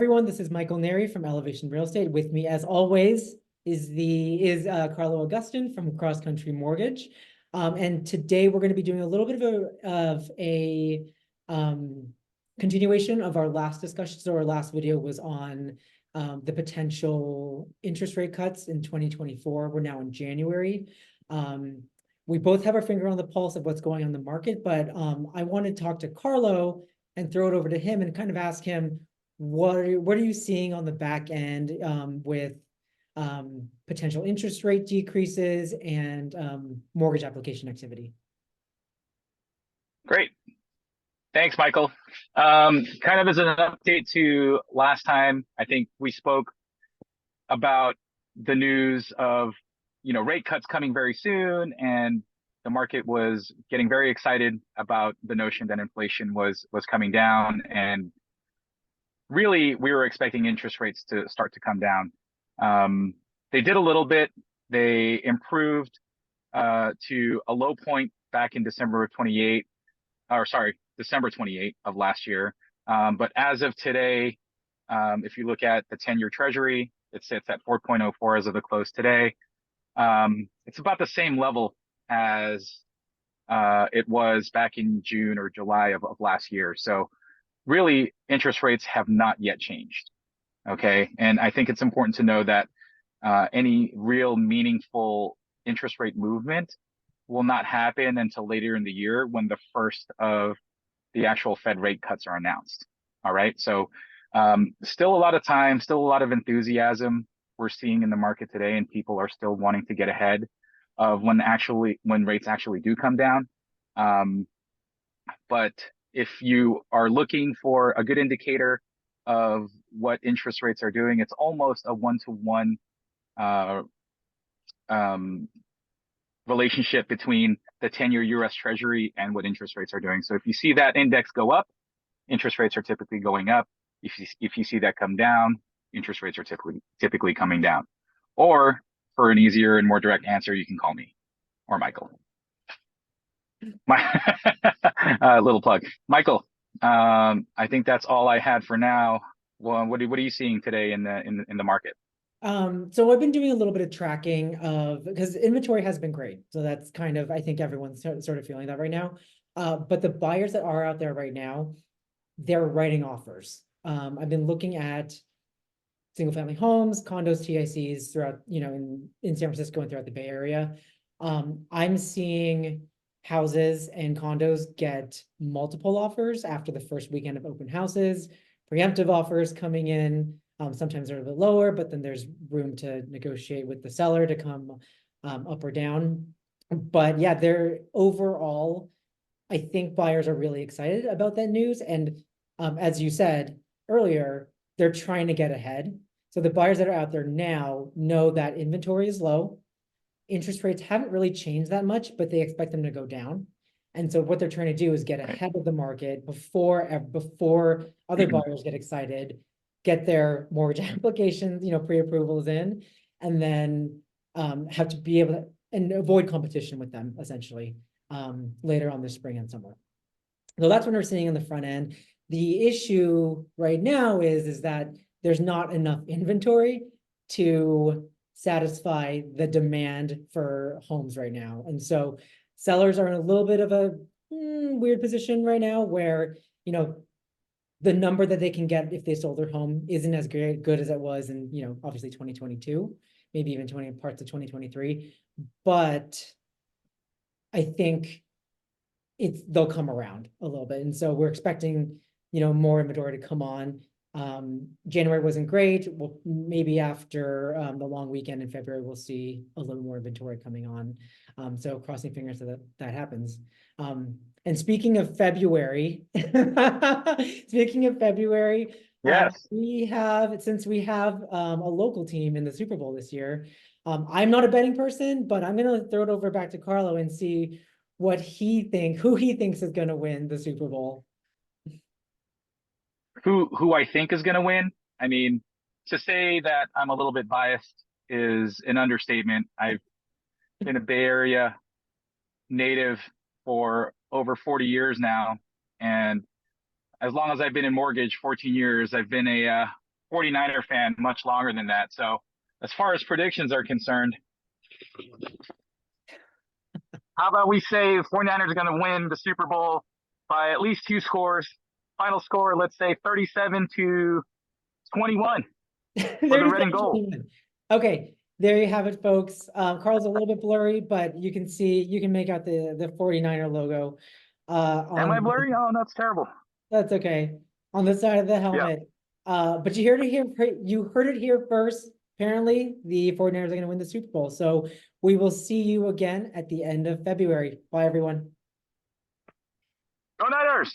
everyone. This is Michael Neri from Elevation Real Estate. With me, as always, is Karlo Agustin from CrossCountry Mortgage. And today we're going to be doing a little bit of a continuation of our last discussion. So our last video was on the potential interest rate cuts in 2024. We're now in January. We both have our finger on the pulse of what's going on in the market, but I want to talk to Karlo and throw it over to him and kind of ask him, what are you seeing on the back end with potential interest rate decreases and mortgage application activity? Great. Thanks, Michael. Kind of as an update to last time, I think we spoke about the news of, rate cuts coming very soon, and the market was getting very excited about the notion that inflation was coming down, and really we were expecting interest rates to start to come down. They did a little bit. They improved to a low point back in December 28th of last year. But as of today, if you look at the 10-year Treasury, it sits at 4.04 as of the close today. It's about the same level as it was back in June or July of last year. So really, interest rates have not yet changed. Okay. And I think it's important to know that any real meaningful interest rate movement will not happen until later in the year when the first of the actual Fed rate cuts are announced. All right. So still a lot of time, still a lot of enthusiasm we're seeing in the market today, and people are still wanting to get ahead of when rates actually do come down. But if you are looking for a good indicator of what interest rates are doing, it's almost a one-to-one relationship between the 10-year US Treasury and what interest rates are doing. So if you see that index go up, interest rates are typically going up. If you see that come down, interest rates are typically coming down. Or for an easier and more direct answer, you can call me or Michael. My little plug, Michael. I think that's all I had for now. Well, what are you seeing today in the market? So I've been doing a little bit of tracking because inventory has been great. So that's kind of, I think everyone's sort of feeling that right now. But the buyers that are out there right now, they're writing offers. I've been looking at single family homes, condos, TICs throughout, in San Francisco and throughout the Bay Area. I'm seeing houses and condos get multiple offers after the first weekend of open houses, preemptive offers coming in. Sometimes they're a bit lower, but then there's room to negotiate with the seller to come up or down. But yeah, they're overall, I think buyers are really excited about that news. And as you said earlier, they're trying to get ahead. So the buyers that are out there now know that inventory is low. Interest rates haven't really changed that much, but they expect them to go down. And so what they're trying to do is get ahead of the market before other buyers get excited, get their mortgage applications, pre-approvals in, and then have to be able to and avoid competition with them essentially later on this spring and summer. So that's what we're seeing on the front end. The issue right now is that there's not enough inventory to satisfy the demand for homes right now. And so sellers are in a little bit of a weird position right now where, the number that they can get if they sold their home isn't as good as it was in, obviously 2022, maybe even parts of 2023. But I think they'll come around a little bit. And so we're expecting, more inventory to come on. January wasn't great. Well, maybe after the long weekend in February, we'll see a little more inventory coming on. So crossing fingers that happens. And speaking of February, Yes. we have a local team in the Super Bowl this year. I'm not a betting person, but I'm going to throw it over back to Karlo and see who he thinks is going to win the Super Bowl. Who I think is going to win? I mean, to say that I'm a little bit biased is an understatement. I've been a Bay Area native for over 40 years now, and as long as I've been in mortgage, 14 years, I've been a 49er fan much longer than that. So as far as predictions are concerned, how about we say the 49ers are going to win the Super Bowl by at least 2 scores? Final score, let's say 37-21 for the red and gold. 37-21. Okay, there you have it, folks. Carl's a little bit blurry, but you can make out the 49er logo. Am I On blurry? Oh, that's terrible. That's okay. On the side of the Yeah. helmet. But you heard it here first. Apparently, the 49ers are going to win the Super Bowl. So we will see you again at the end of February. Bye, everyone. Go Niners!